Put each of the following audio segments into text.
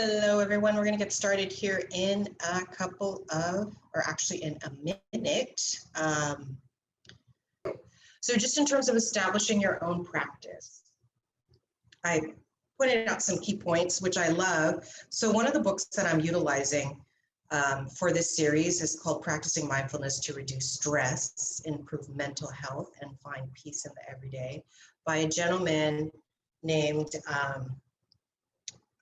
Hello, everyone. We're going to get started here in a couple of, or actually in a minute. So just in terms of establishing your own practice, I pointed out some key points, which I love. So one of the books that I'm utilizing for this series is called Practicing Mindfulness to Reduce Stress, Improve Mental Health, and Find Peace in the Everyday by a gentleman named,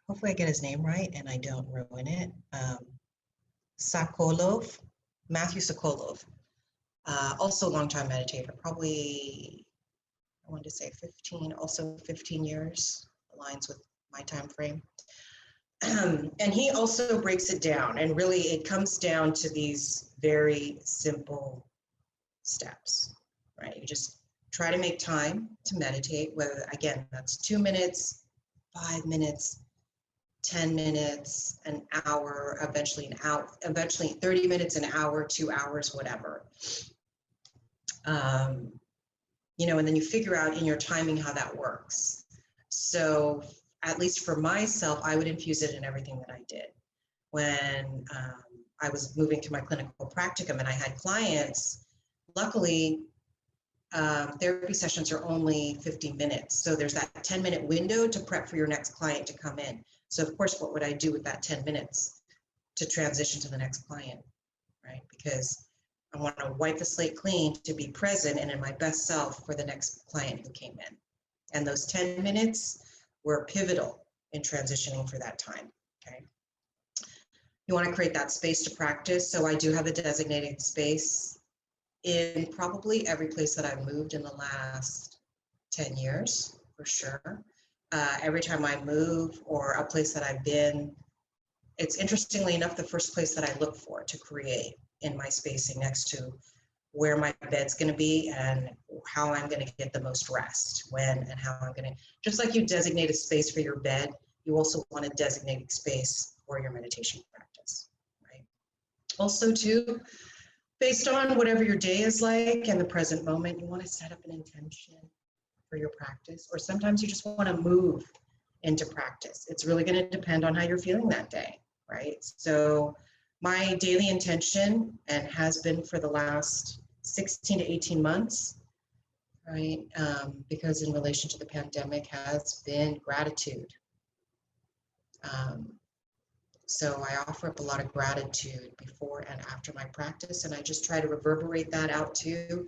hopefully I get his name right and I don't ruin it, Sokolov, Matthew Sokolov, also a longtime meditator, probably, I wanted to say 15 years, aligns with my time frame. And he also breaks it down, and really it comes down to these very simple steps, right? You just try to make time to meditate, whether, again, that's 2 minutes, 5 minutes, 10 minutes, an hour, eventually 30 minutes, an hour, 2 hours, whatever. And then you figure out in your timing how that works. So at least for myself, I would infuse it in everything that I did. When I was moving through my clinical practicum and I had clients, luckily, therapy sessions are only 50 minutes. So there's that 10-minute window to prep for your next client to come in. So of course, what would I do with that 10 minutes to transition to the next client, right? Because I want to wipe the slate clean to be present and in my best self for the next client who came in. And those 10 minutes were pivotal in transitioning for that time, okay? You want to create that space to practice. So I do have a designated space in probably every place that I've moved in the last 10 years, for sure. Every time I move or a place that I've been, it's interestingly enough, the first place that I look for to create in my spacing next to where my bed's going to be and how I'm going to get the most rest, when and how I'm going to, just like you designate a space for your bed, you also want to designate a space for your meditation practice, right? Also too, based on whatever your day is like and the present moment, you want to set up an intention for your practice, or sometimes you just want to move into practice. It's really going to depend on how you're feeling that day, right? So my daily intention, and has been for the last 16 to 18 months, right? Because in relation to the pandemic, has been gratitude. So I offer up a lot of gratitude before and after my practice, and I just try to reverberate that out to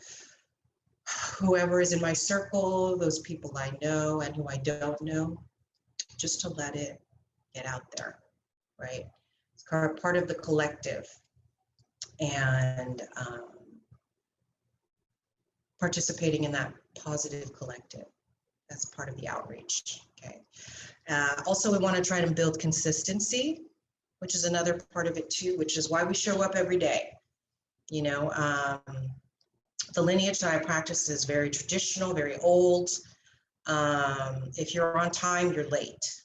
whoever is in my circle, those people I know and who I don't know, just to let it get out there, right? It's part of the collective, and participating in that positive collective. That's part of the outreach, okay? Also, we want to try to build consistency, which is another part of it too, which is why we show up every day. The lineage that I practice is very traditional, very old. If you're on time, you're late.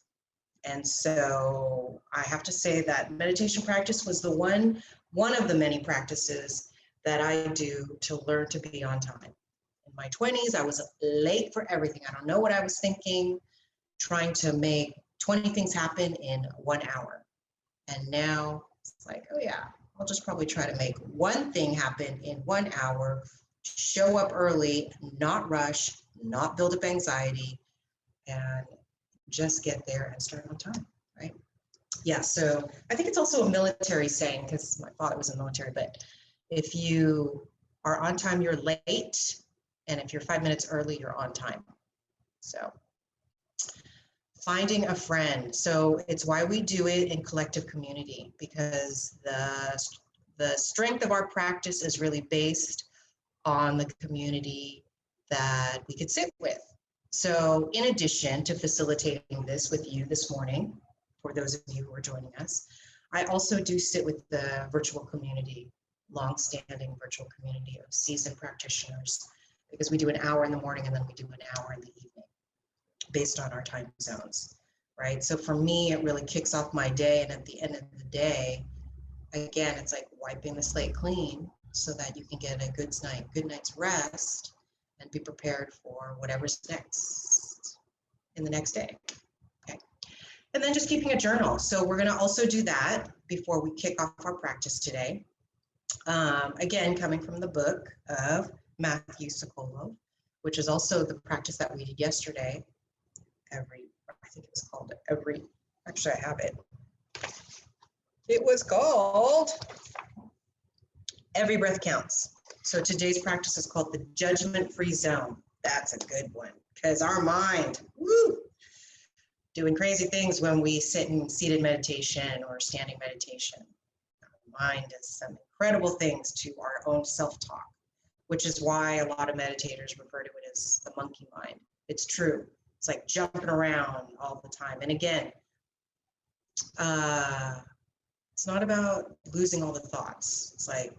And so I have to say that meditation practice was one of the many practices that I do to learn to be on time. In my 20s, I was late for everything. I don't know what I was thinking, trying to make 20 things happen in 1 hour. And now it's like, oh yeah, I'll just probably try to make one thing happen in 1 hour, show up early, not rush, not build up anxiety, and just get there and start on time, right? Yeah, so I think it's also a military saying, because my father was in the military, but if you are on time, you're late, and if you're 5 minutes early, you're on time. So finding a friend. So it's why we do it in collective community, because the strength of our practice is really based on the community that we could sit with. So in addition to facilitating this with you this morning, for those of you who are joining us, I also do sit with the virtual community, long-standing virtual community of seasoned practitioners, because we do an hour in the morning and then we do an hour in the evening based on our time zones, right? So for me, it really kicks off my day, and at the end of the day, again, it's like wiping the slate clean so that you can get a good night's rest and be prepared for whatever's next in the next day, okay? And then just keeping a journal. So we're going to also do that before we kick off our practice today. Again, coming from the book of Matthew Sokolov, which is also the practice that we did yesterday. I think it was called actually I have it. It was called Every Breath Counts. So today's practice is called the Judgment-Free Zone. That's a good one, because our mind, doing crazy things when we sit in seated meditation or standing meditation. Our mind does some incredible things to our own self-talk, which is why a lot of meditators refer to it as the monkey mind. It's true. It's like jumping around all the time. And again, it's not about losing all the thoughts. It's like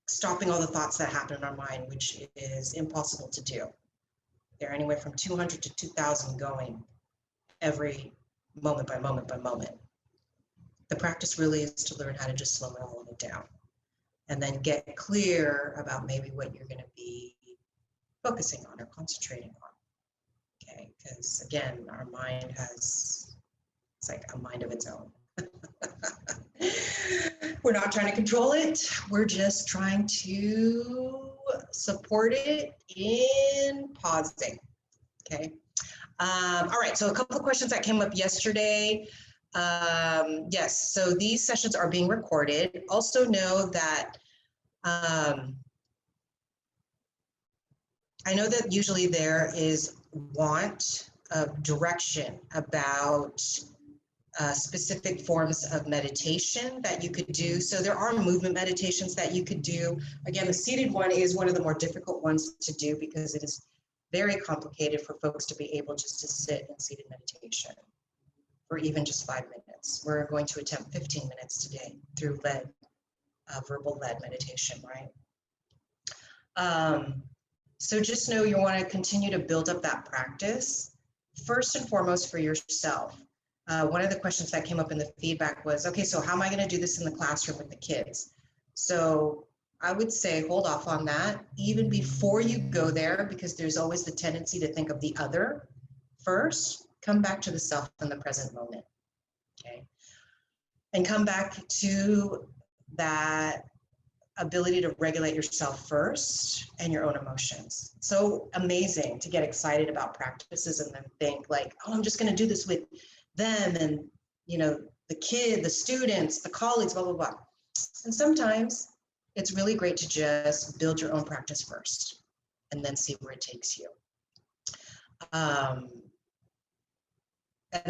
stopping all the thoughts that happen in our mind, which is impossible to do. They're anywhere from 200 to 2,000 going every moment by moment by moment. The practice really is to learn how to just slow all of it down and then get clear about maybe what you're going to be focusing on or concentrating on. Okay, because again, our mind it's like a mind of its own. We're not trying to control it. We're just trying to support it in pausing. Okay. All right. So a couple of questions that came up yesterday. Yes. So these sessions are being recorded. Also know that I know that usually there is want of direction about specific forms of meditation that you could do. So there are movement meditations that you could do. Again, the seated one is one of the more difficult ones to do because it is very complicated for folks to be able just to sit in seated meditation for even just 5 minutes. We're going to attempt 15 minutes today through verbal led meditation, right? So just know you want to continue to build up that practice, first and foremost for yourself. One of the questions that came up in the feedback was, okay, so how am I going to do this in the classroom with the kids? So I would say hold off on that even before you go there, because there's always the tendency to think of the other first. Come back to the self in the present moment, okay? And come back to that ability to regulate yourself first and your own emotions. So amazing to get excited about practices and then think like, oh, I'm just going to do this with them and, you know, the kid, the students, the colleagues, blah, blah, blah. And sometimes it's really great to just build your own practice first and then see where it takes you. And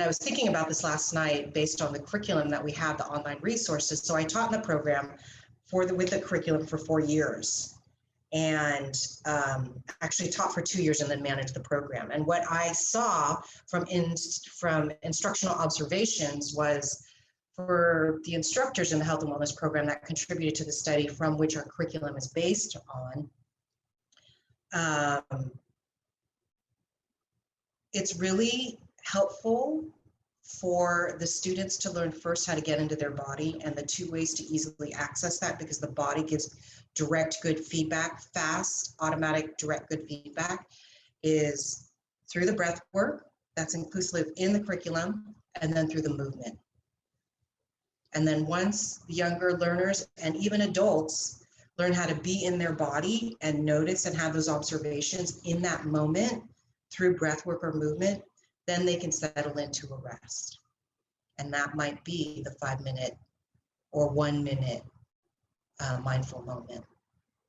I was thinking about this last night based on the curriculum that we have, the online resources. So I taught in the program with the curriculum for 4 years. And actually taught for 2 years and then managed the program. And what I saw from instructional observations was for the instructors in the health and wellness program that contributed to the study from which our curriculum is based on, it's really helpful for the students to learn first how to get into their body and the 2 ways to easily access that, because the body gives direct good feedback, fast, automatic, direct good feedback, is through the breath work that's inclusive in the curriculum, and then through the movement. And then once the younger learners and even adults learn how to be in their body and notice and have those observations in that moment through breath work or movement, then they can settle into a rest. And that might be the 5-minute or 1 minute mindful moment,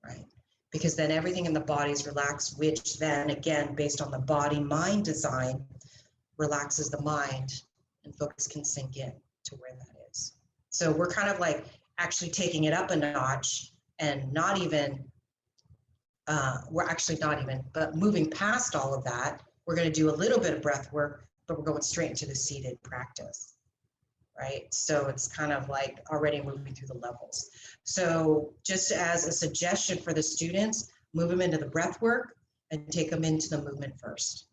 right? Because then everything in the body is relaxed, which then again, based on the body-mind design, relaxes the mind and focus can sink in to where that is. So we're kind of like actually taking it up a notch and not even, but moving past all of that, we're going to do a little bit of breath work, but we're going straight into the seated practice, right? So it's kind of like already moving through the levels. So just as a suggestion for the students, move them into the breath work and take them into the movement first.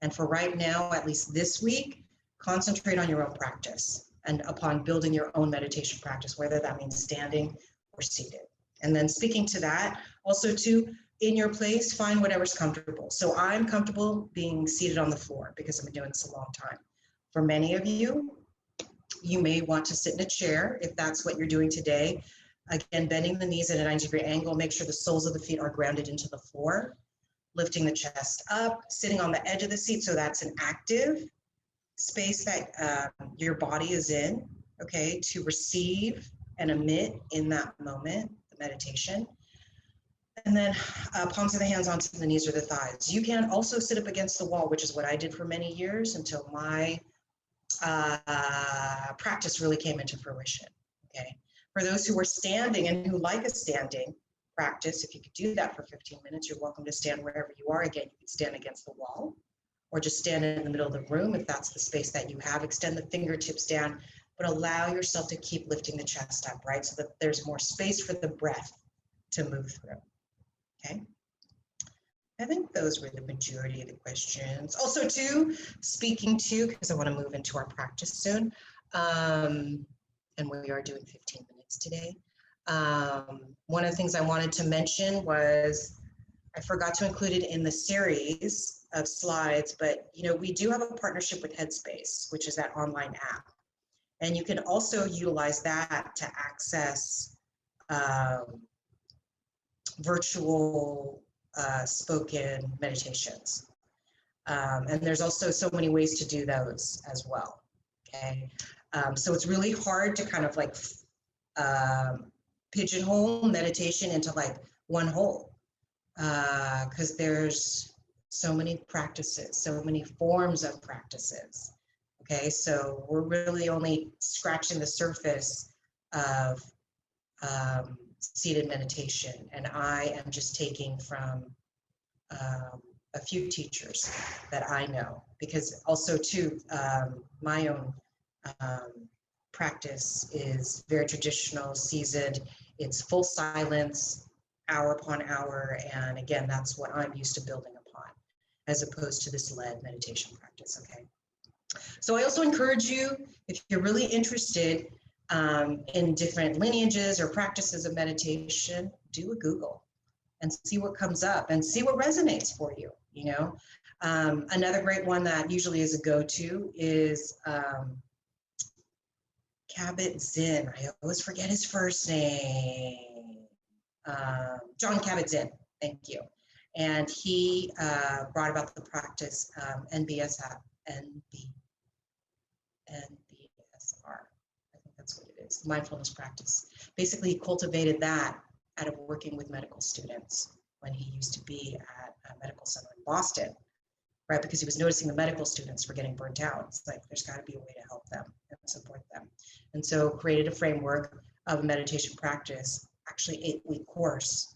And for right now, at least this week, concentrate on your own practice and upon building your own meditation practice, whether that means standing or seated. And then speaking to that, also too, in your place, find whatever's comfortable. So I'm comfortable being seated on the floor because I've been doing this a long time. For many of you, you may want to sit in a chair if that's what you're doing today. Again, bending the knees at a 90-degree angle, make sure the soles of the feet are grounded into the floor, lifting the chest up, sitting on the edge of the seat, so that's an active space that your body is in, okay, to receive and emit in that moment, the meditation. And then palms of the hands onto the knees or the thighs. You can also sit up against the wall, which is what I did for many years until my practice really came into fruition, okay? For those who are standing and who like a standing practice, if you could do that for 15 minutes, you're welcome to stand wherever you are. Again, you can stand against the wall or just stand in the middle of the room if that's the space that you have. Extend the fingertips down, but allow yourself to keep lifting the chest up, right? So that there's more space for the breath to move through, okay? I think those were the majority of the questions. Also too, speaking to, because I want to move into our practice soon, and we are doing 15 minutes today. One of the things I wanted to mention was, I forgot to include it in the series of slides, but you know, we do have a partnership with Headspace, which is that online app. And you can also utilize that to access virtual spoken meditations. And there's also so many ways to do those as well, okay? So it's really hard to kind of like pigeonhole meditation into like one hole, because there's so many practices, so many forms of practices, okay? So we're really only scratching the surface of seated meditation, and I am just taking from a few teachers that I know, because also too, my own practice is very traditional, seasoned. It's full silence, hour upon hour, and again, that's what I'm used to building upon, as opposed to this led meditation practice, okay? So I also encourage you, if you're really interested in different lineages or practices of meditation, do a Google and see what comes up and see what resonates for you, you know? Another great one that usually is a go-to is Kabat-Zinn. I always forget his first name. Jon Kabat-Zinn, thank you. And he brought about the practice NBSR. I think that's what it is, mindfulness practice. Basically, he cultivated that out of working with medical students when he used to be at a medical center in Boston, right? Because he was noticing the medical students were getting burnt out. It's like, there's got to be a way to help them and support them. And so created a framework of a meditation practice, actually 8-week course,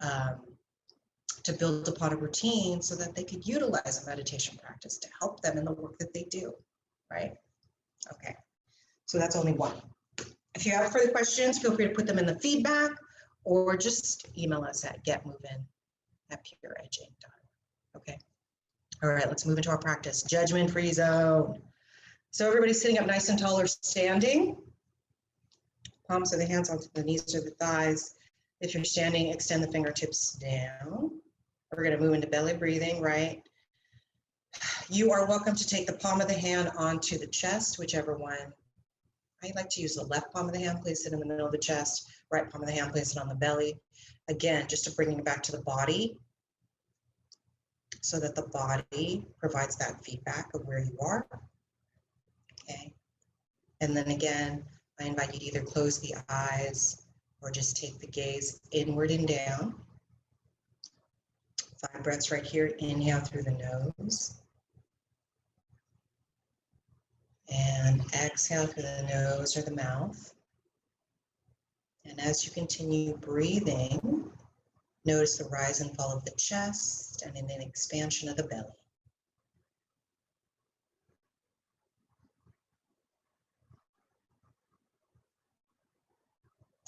to build upon a routine so that they could utilize a meditation practice to help them in the work that they do, right? Okay, so that's only one. If you have further questions, feel free to put them in the feedback or just email us at getmovin@pureedging.org. Okay, all right, let's move into our practice. Judgment-free zone. So everybody's sitting up nice and tall or standing. Palms of the hands onto the knees or the thighs. If you're standing, extend the fingertips down. We're going to move into belly breathing, right? You are welcome to take the palm of the hand onto the chest, whichever one. I like to use the left palm of the hand, place it in the middle of the chest, right palm of the hand, place it on the belly. Again, just to bring it back to the body so that the body provides that feedback of where you are. Okay. And then again, I invite you to either close the eyes or just take the gaze inward and down. 5 breaths right here. Inhale through the nose. And exhale through the nose or the mouth. And as you continue breathing, notice the rise and fall of the chest and an expansion of the belly.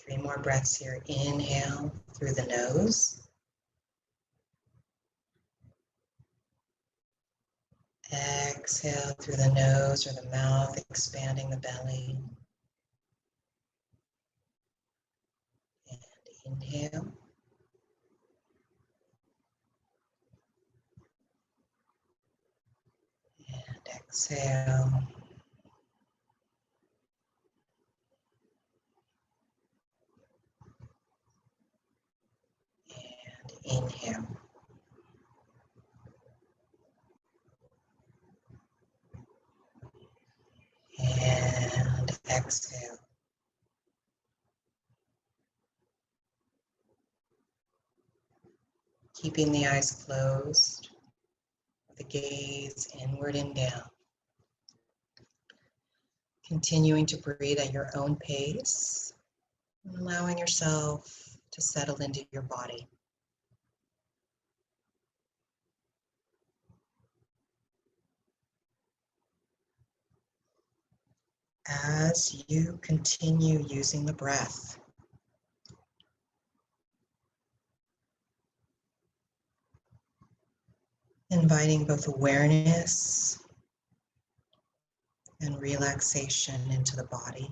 Three more breaths here. Inhale through the nose. Exhale through the nose or the mouth, expanding the belly. And inhale. And exhale. inhale. And exhale. Keeping the eyes closed, the gaze inward and down. Continuing to breathe at your own pace, and allowing yourself to settle into your body. As you continue using the breath, inviting both awareness and relaxation into the body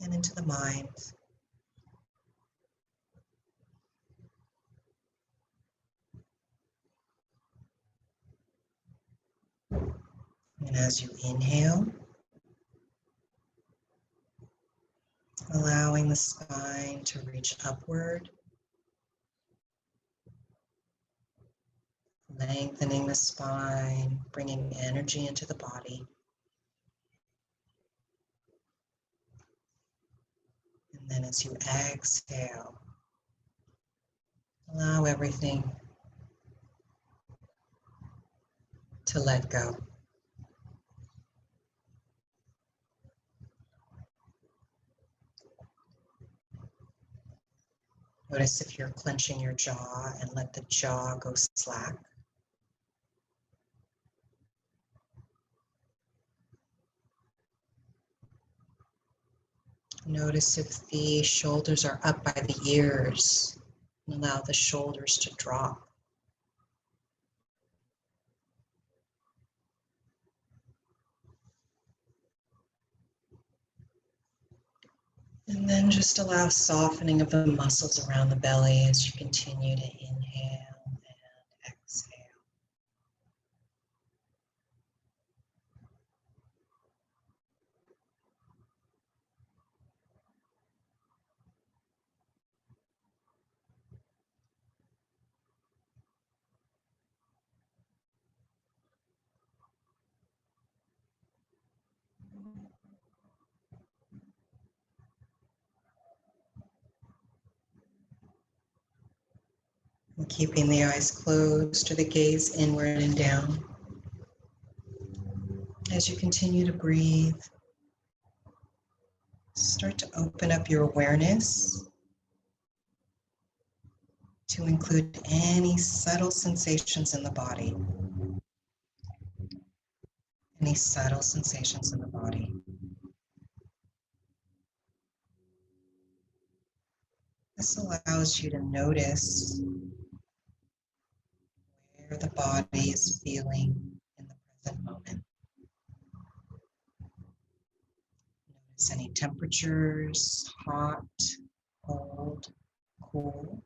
and into the mind. And as you inhale, allowing the spine to reach upward, lengthening the spine, bringing energy into the body. And then as you exhale, allow everything to let go. Notice if you're clenching your jaw and let the jaw go slack. Notice if the shoulders are up by the ears and allow the shoulders to drop. And then just allow softening of the muscles around the belly as you continue to inhale and exhale. And keeping the eyes closed or the gaze inward and down. As you continue to breathe, start to open up your awareness to include any subtle sensations in the body. Any subtle sensations in the body. This allows you to notice where the body is feeling in the present moment. Notice any temperatures, hot, cold, cool.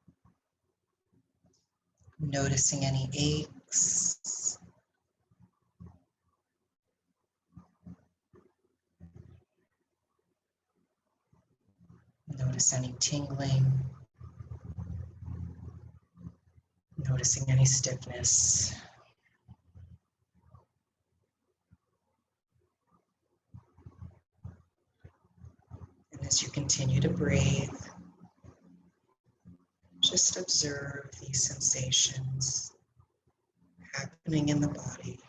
Noticing any aches. Notice any tingling. Noticing any stiffness. And as you continue to breathe, just observe these sensations happening in the body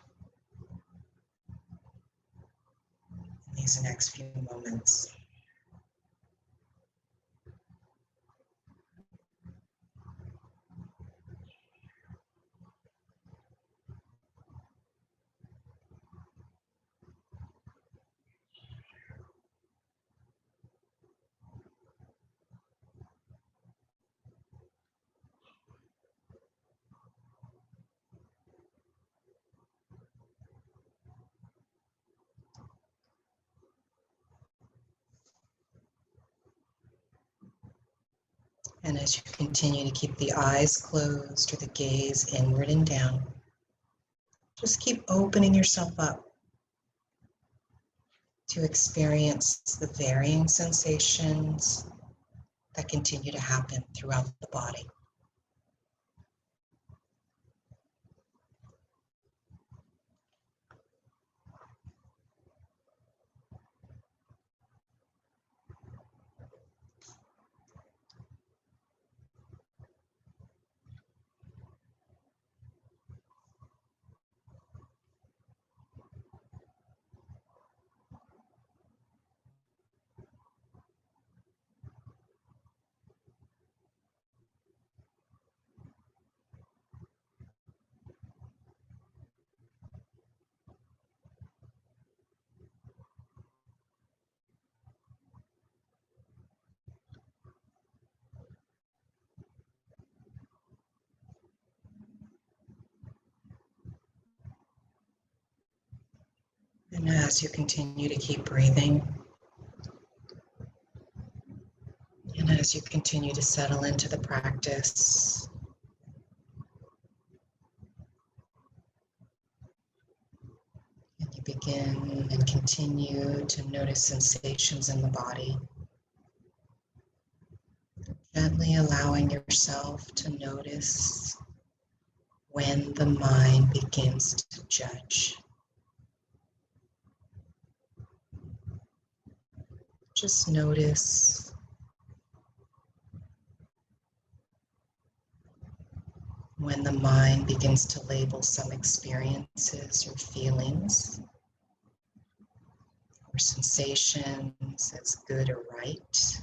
in these next few moments. And as you continue to keep the eyes closed or the gaze inward and down, just keep opening yourself up to experience the varying sensations that continue to happen throughout the body. And as you continue to keep breathing, and as you continue to settle into the practice, and you begin and continue to notice sensations in the body, gently allowing yourself to notice when the mind begins to judge. Just notice when the mind begins to label some experiences or feelings or sensations as good or right,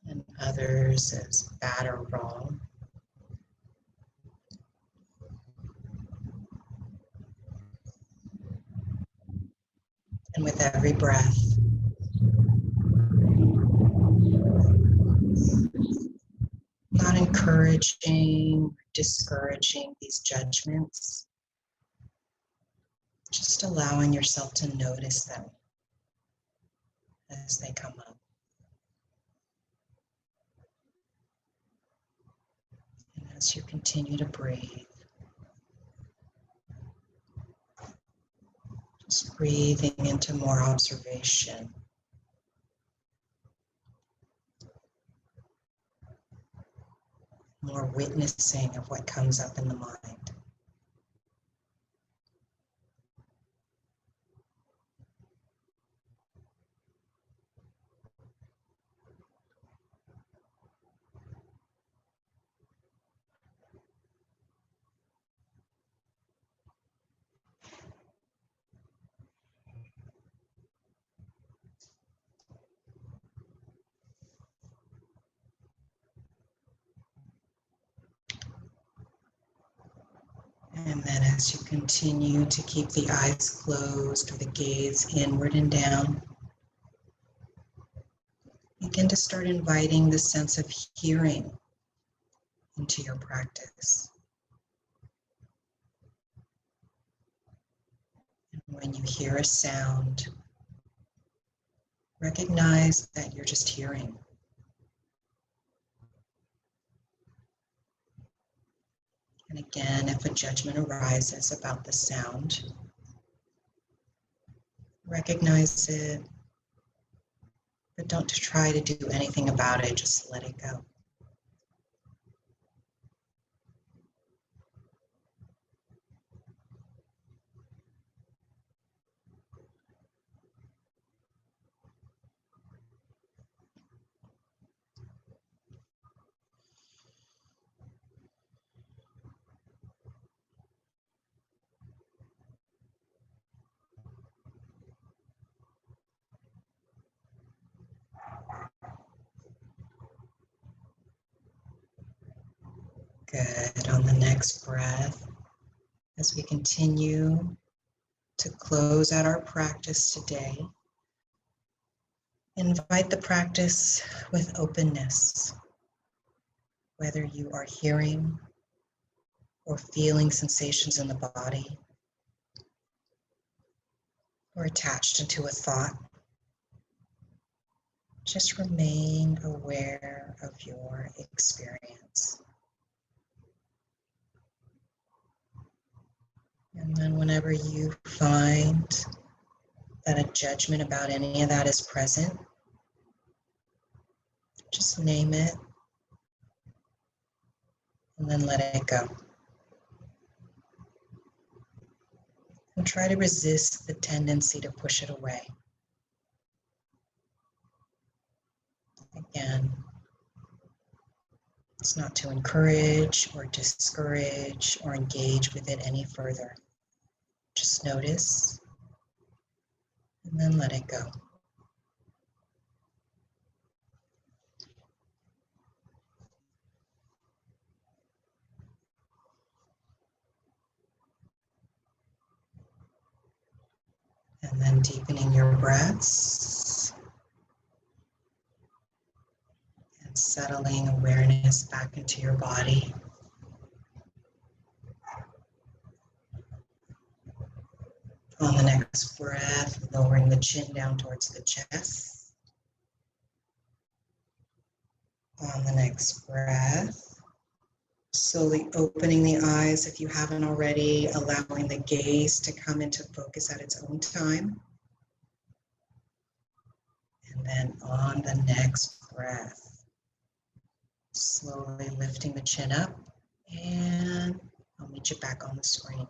and others as bad or wrong. And with every breath, not encouraging, discouraging these judgments, just allowing yourself to notice them as they come up. And as you continue to breathe, just breathing into more observation. More witnessing of what comes up in the mind. And then as you continue to keep the eyes closed or the gaze inward and down, begin to start inviting the sense of hearing into your practice. And when you hear a sound, recognize that you're just hearing. And again, if a judgment arises about the sound, recognize it, but don't try to do anything about it, just let it go. Good. On the next breath, as we continue to close out our practice today, invite the practice with openness, whether you are hearing or feeling sensations in the body or attached into a thought. Just remain aware of your experience. And then whenever you find that a judgment about any of that is present, Just name it and then let it go. And try to resist the tendency to push it away. Again, it's not to encourage or discourage or engage with it any further. Just notice and then let it go. And then deepening your breaths and settling awareness back into your body. On the next breath, lowering the chin down towards the chest. On the next breath, slowly opening the eyes if you haven't already, allowing the gaze to come into focus at its own time. And then on the next breath, slowly lifting the chin up, and I'll meet you back on the screen.